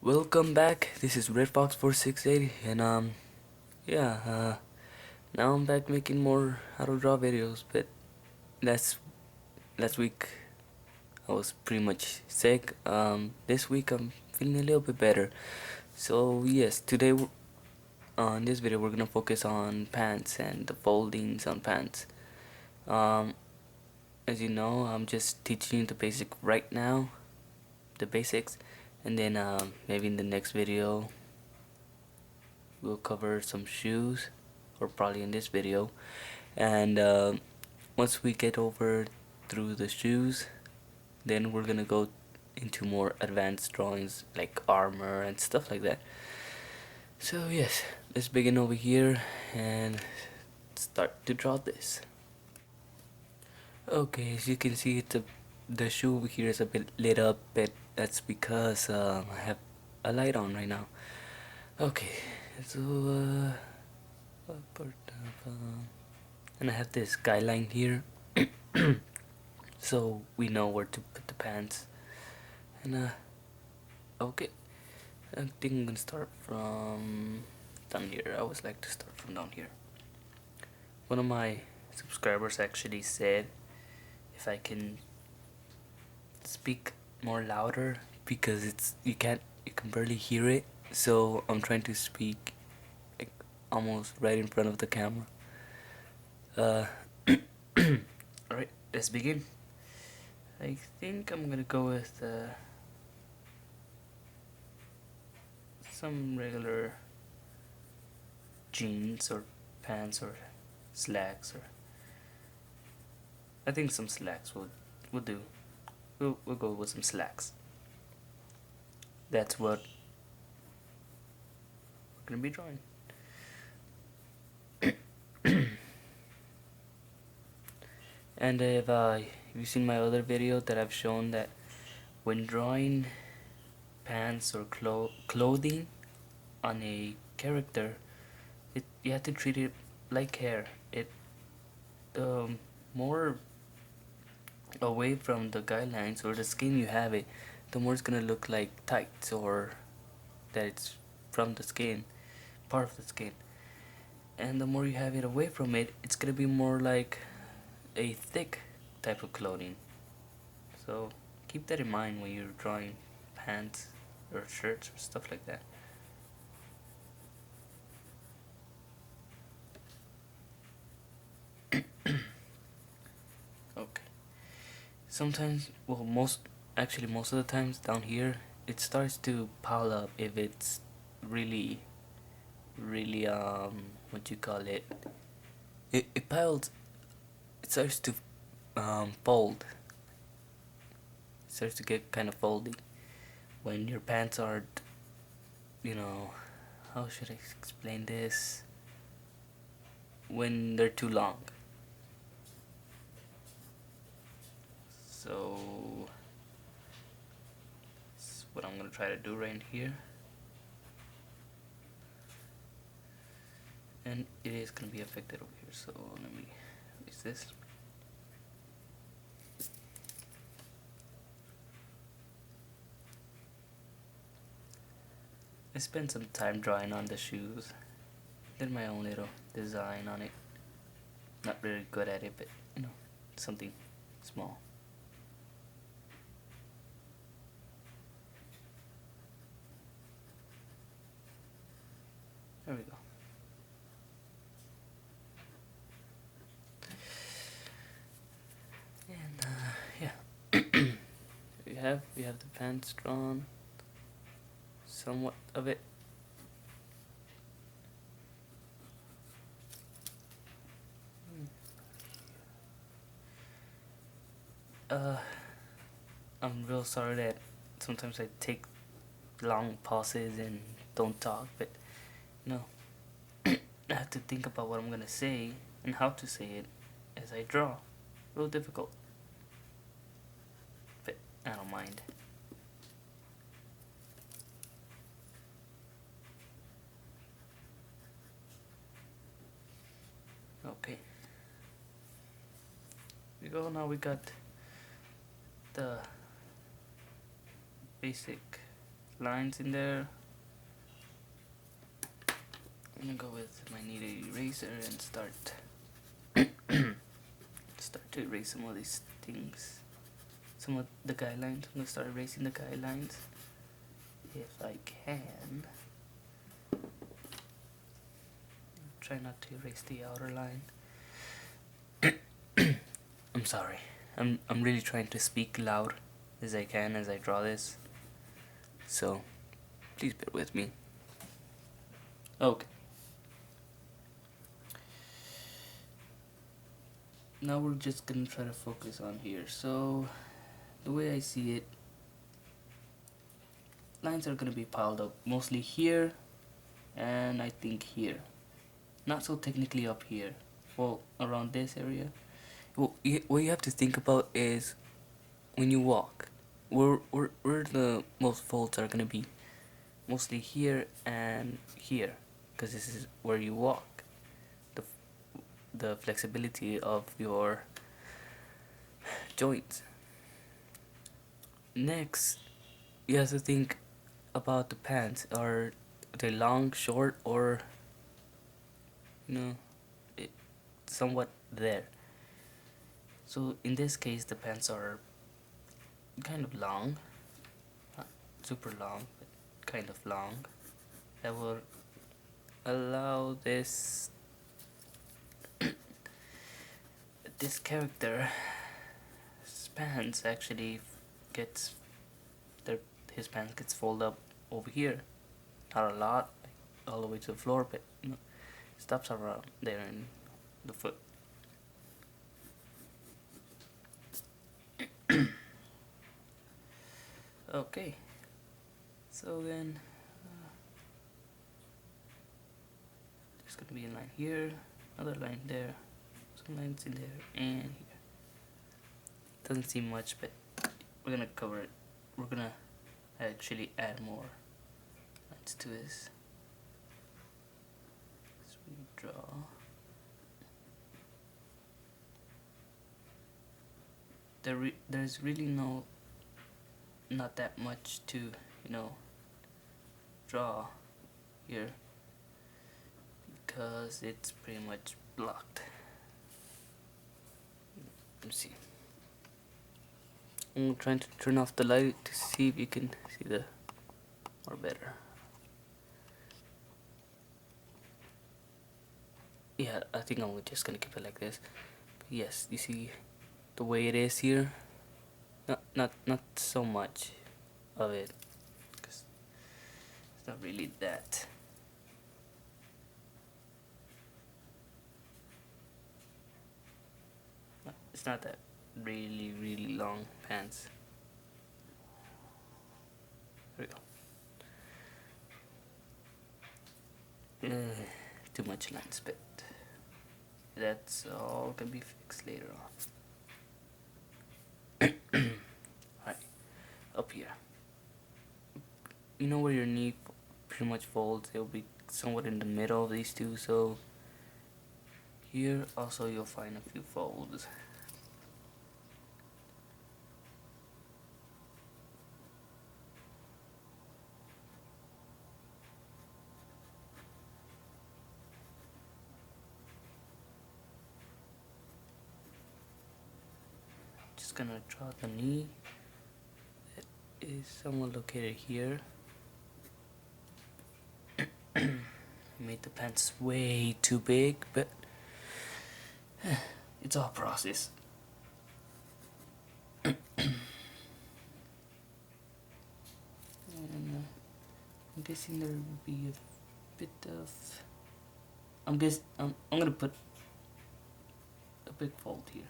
Welcome back. This is Red Fox 468 and yeah, now I'm back making more how to draw videos, but last last week I was pretty much sick. This week I'm feeling a little bit better. So yes, today on this video we're gonna focus on pants and the foldings on pants. Um, as you know, I'm just teaching you the basic right now, the basics, and then maybe in the next video we'll cover some shoes, or probably in this video. And once we get over through the shoes, then we're gonna go into more advanced drawings like armor and stuff like that. So yes, let's begin over here and start to draw this. Okay, as you can see, the shoe over here is a bit lit up, but that's because I have a light on right now. Okay, so and I have this guideline here, so we know where to put the pants. And okay, I think I'm gonna start from down here. I always like to start from down here. One of my subscribers actually said if I can speak more louder because you can barely hear it. So I'm trying to speak like almost right in front of the camera. Uh, Alright, let's begin. I think I'm gonna go with some regular jeans or pants or slacks, or I think some slacks will do. We'll go with some slacks. That's what we're gonna be drawing. And if you've seen my other video that I've shown that when drawing pants or clothing on a character, you have to treat it like hair. The more away from the guidelines or the skin you have it, the more it's gonna look like tights, or that it's from the skin, part of the skin. And the more you have it away from it, it's gonna be more like a thick type of clothing. So keep that in mind when you're drawing pants or shirts or stuff like that. Okay. Sometimes, well, most of the times down here, it starts to pile up if it's really, really, what you call it? It piles, it starts to fold. It starts to get kind of foldy when your pants aren't, how should I explain this? When they're too long. So that's what I'm gonna try to do right here, and it is gonna be affected over here. So let me use this. I spent some time drawing on the shoes, did my own little design on it. Not really good at it, but something small. There we go. And yeah, we have the pants drawn, somewhat of it. I'm real sorry that sometimes I take long pauses and don't talk, but I have to think about what I'm gonna say and how to say it as I draw. Real difficult, but I don't mind. Okay, we go. Now we got the basic lines in there. I'm gonna go with my kneaded eraser and start to erase some of these things, some of the guidelines. I'm gonna start erasing the guidelines if I can. Try not to erase the outer line. I'm sorry. I'm really trying to speak loud as I can as I draw this, so please bear with me. Okay. Now we're just gonna try to focus on here. So the way I see it, lines are gonna be piled up mostly here and I think here. Not so technically up here. Well, around this area. Well, what you have to think about is when you walk, where the most folds are gonna be. Mostly here and here, because this is where you walk. The flexibility of your joints. Next, you have to think about the pants. Are they long, short, or somewhat there? So in this case, the pants are kind of long, not super long, but kind of long. That will allow this character pants actually gets his pants gets folded up over here. Not a lot, like all the way to the floor, but stops around there in the foot. Okay, so then there's gonna be a line here, another line there, some lines in there, and here. Doesn't seem much, but we're gonna cover it. We're gonna actually add more lines to this. So we draw. There's really not that much to draw here because it's pretty much blocked. Let me see. I'm trying to turn off the light to see if you can see the more better. Yeah, I think I'm just gonna keep it like this. But yes, you see the way it is here. Not so much of it, because it's not really that. It's not that really long pants. There we go. Too much lines, but that's all can be fixed later on. Alright, up here. You know where your knee pretty much folds? It'll be somewhat in the middle of these two, so here also you'll find a few folds. Just gonna draw the knee. It is somewhat located here. Made the pants way too big, but it's all process. And I'm guessing there will be a bit of. I'm gonna put a big fold here.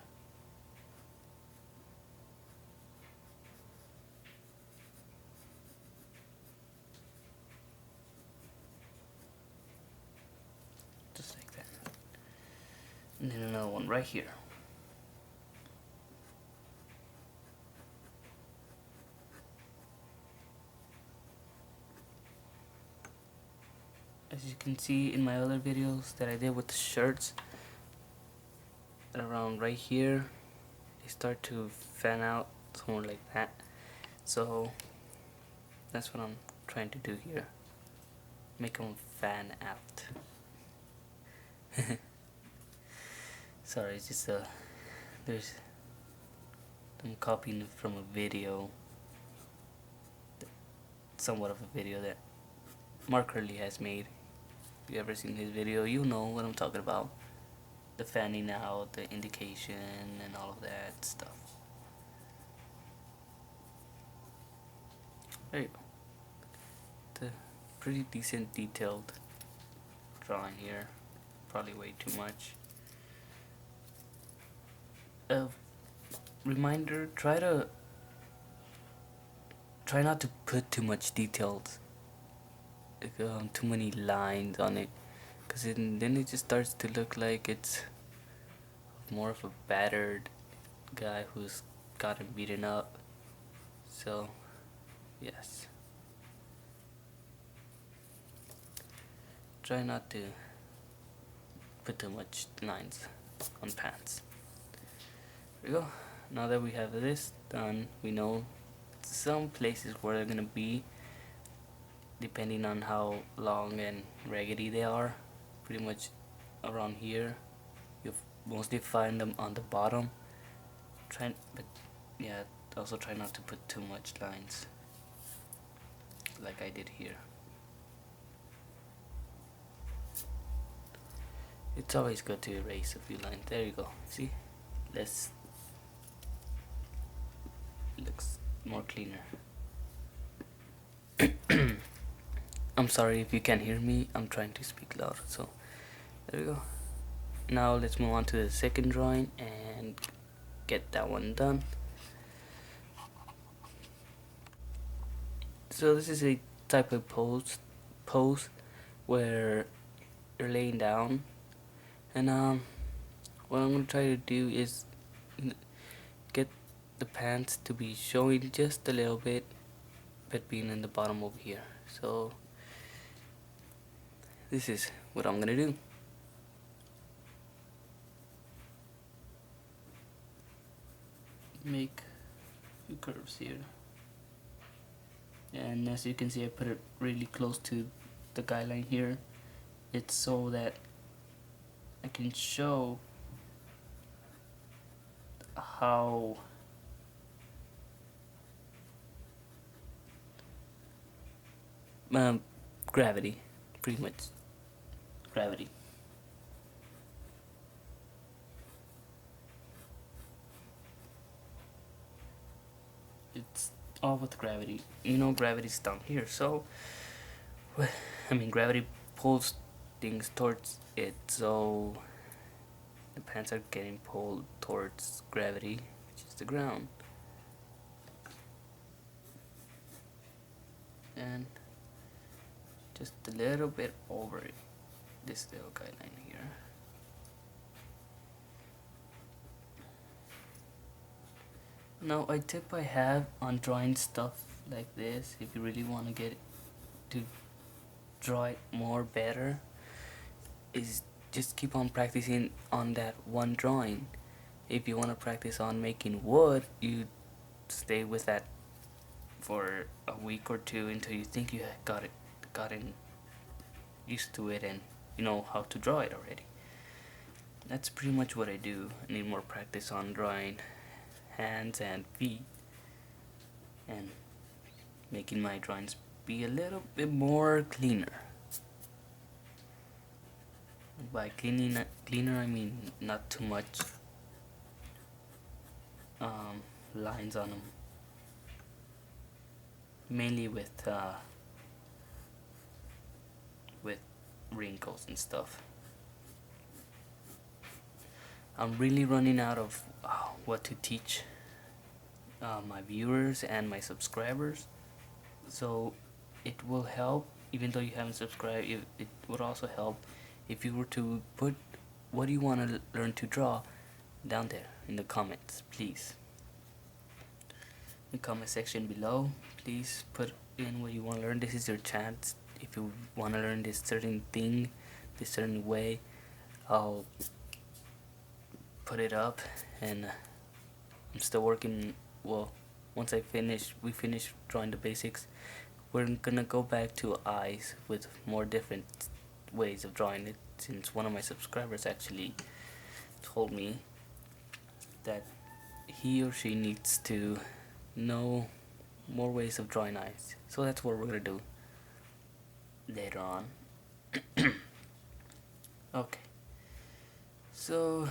Just like that. And then another one right here. As you can see in my other videos that I did with the shirts, around right here they start to fan out somewhere like that. So that's what I'm trying to do here. Make them fan out. Sorry, it's just there's I'm copying it from a video, somewhat of a video that Mark Hurley has made. If you ever seen his video, you know what I'm talking about. The fanning out, the indication, and all of that stuff. There you go. The pretty decent detailed drawing here. Probably way too much. Reminder, try not to put too much details, too many lines on it, because then it just starts to look like it's more of a battered guy who's gotten beaten up. So yes, try not to put too much lines on pants. There we go. Now that we have this done, we know some places where they're gonna be, depending on how long and raggedy they are. Pretty much around here. You'll mostly find them on the bottom. But yeah, also try not to put too much lines, like I did here. It's always good to erase a few lines. There you go. See? Looks more cleaner. I'm sorry if you can't hear me. I'm trying to speak loud. So there we go. Now let's move on to the second drawing and get that one done. So this is a type of pose where you're laying down, and what I'm gonna try to do is get the pants to be showing just a little bit, but being in the bottom over here. So this is what I'm gonna do. Make a few curves here, and as you can see, I put it really close to the guideline here. It's so that I can show how gravity, pretty much gravity. It's all with gravity. You know, gravity's down here, so I mean, gravity pulls things towards it, so the pants are getting pulled towards gravity, which is the ground. And just a little bit over it, this little guideline here. Now, a tip I have on drawing stuff like this, if you really want to get to draw it more better, is just keep on practicing on that one drawing. If you want to practice on making wood, you stay with that for a week or two until you think you gotten used to it and you know how to draw it already. That's pretty much what I do. I need more practice on drawing hands and feet, and making my drawings be a little bit more cleaner. By cleaner, I mean not too much lines on them, mainly with wrinkles and stuff. I'm really running out of what to teach my viewers and my subscribers, so it will help. Even though you haven't subscribed, it would also help if you were to put what you want to learn to draw down there in the comments, please. In the comment section below, please put in what you want to learn. This is your chance. If you want to learn this certain thing, this certain way, I'll put it up. And I'm still working. Well, once we finish drawing the basics, we're gonna go back to eyes with more different ways of drawing it, since one of my subscribers actually told me that he or she needs to know more ways of drawing eyes. So that's what we're gonna do later on. Okay, so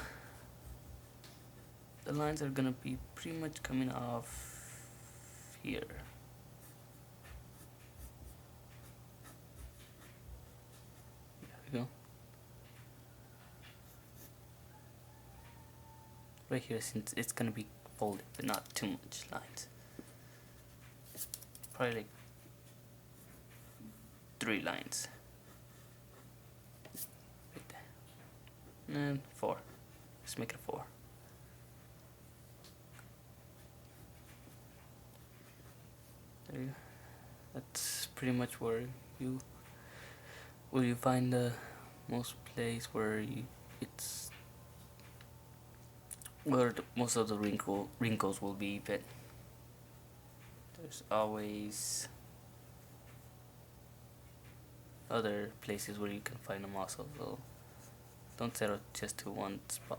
the lines are gonna be pretty much coming off here. There we go. Right here, since it's gonna be folded, but not too much lines. Probably like 3 lines. Right there. And 4. Let's make it 4. There you go. That's pretty much where you find the most place where it's where most of the wrinkles will be, but there's always other places where you can find them also, so don't settle just to one spot.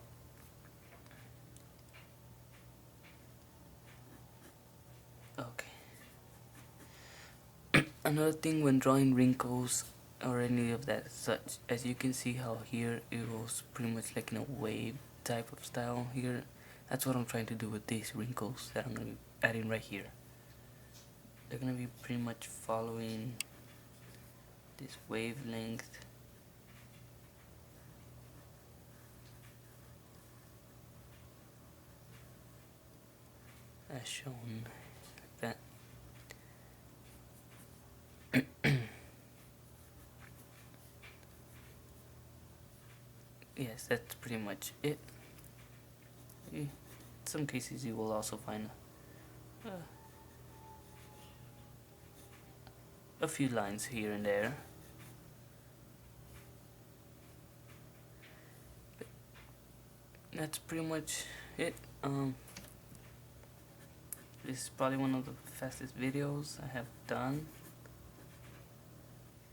Okay. Another thing when drawing wrinkles or any of that such, as you can see how here it was pretty much like in a wave type of style here. That's what I'm trying to do with these wrinkles that I'm going to be adding right here. They're going to be pretty much following this wavelength. As shown like that. Yes, that's pretty much it. In some cases you will also find a few lines here and there. But that's pretty much it. This is probably one of the fastest videos I have done.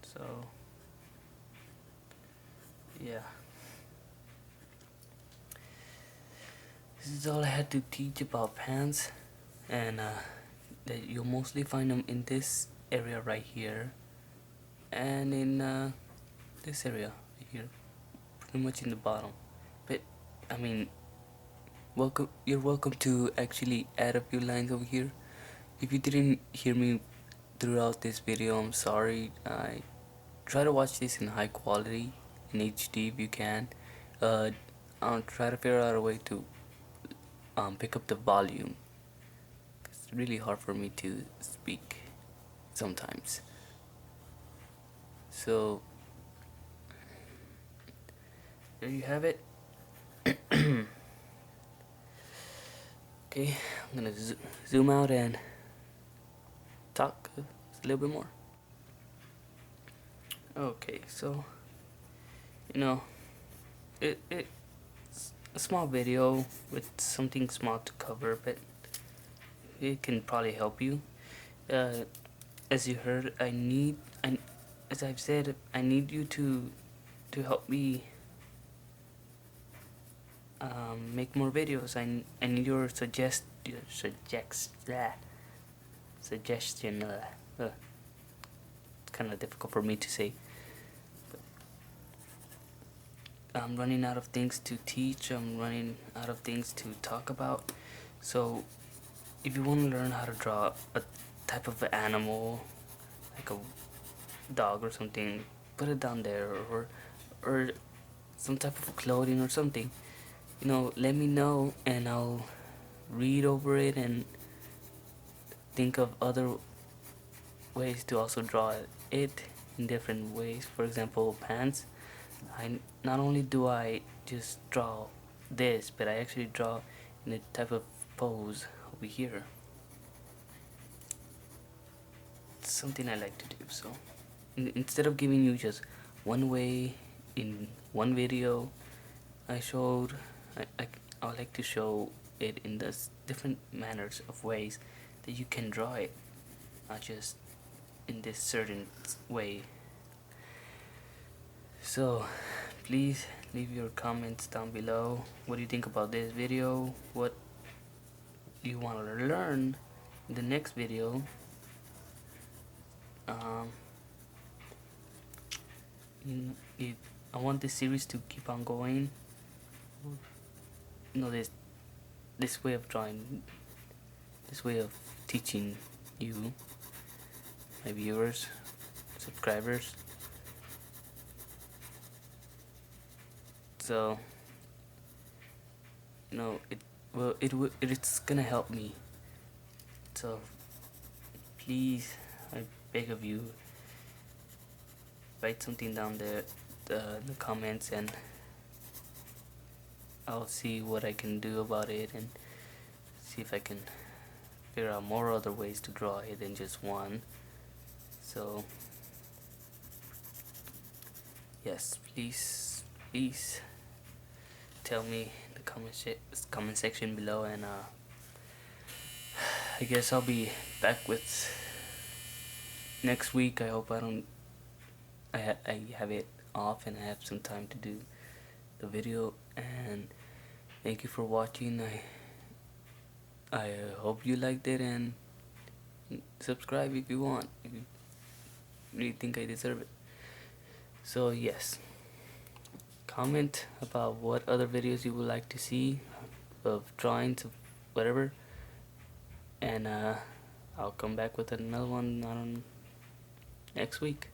So yeah. This is all I had to teach about pants, and that you'll mostly find them in this area right here, and in this area right here, pretty much in the bottom. But I mean, you're welcome to actually add a few lines over here. If you didn't hear me throughout this video, I'm sorry. I try to watch this in high quality, in HD if you can. I'll try to figure out a way to pick up the volume. It's really hard for me to speak sometimes. So there you have it. Okay, I'm gonna zoom out and talk a little bit more. Okay, so it's a small video with something small to cover, but it can probably help you. As you heard, as I've said, I need you to help me make more videos. I need your suggestion. It's kind of difficult for me to say. I'm running out of things to teach. I'm running out of things to talk about. So if you want to learn how to draw a type of animal, like a dog or something, put it down there, or some type of clothing or something, let me know, and I'll read over it and think of other ways to also draw it in different ways. For example, pants, not only do I just draw this, but I actually draw in a type of pose over here. It's something I like to do. So instead of giving you just one way in one video, I like to show it in the different manners of ways that you can draw it, not just in this certain way. So please leave your comments down below. What do you think about this video? What do you want to learn in the next video? I want this series to keep on going. This way of drawing, this way of teaching you, my viewers, subscribers. So it's gonna help me. So please, I beg of you, write something down there, the comments, and I'll see what I can do about it, and see if I can figure out more other ways to draw it than just one. So yes, please tell me in the comment section below, and I guess I'll be back with next week. I hope I have it off and I have some time to do the video. And thank you for watching. I hope you liked it, and subscribe if you want, if you really think I deserve it. So yes, comment about what other videos you would like to see of drawings of whatever, and I'll come back with another one next week.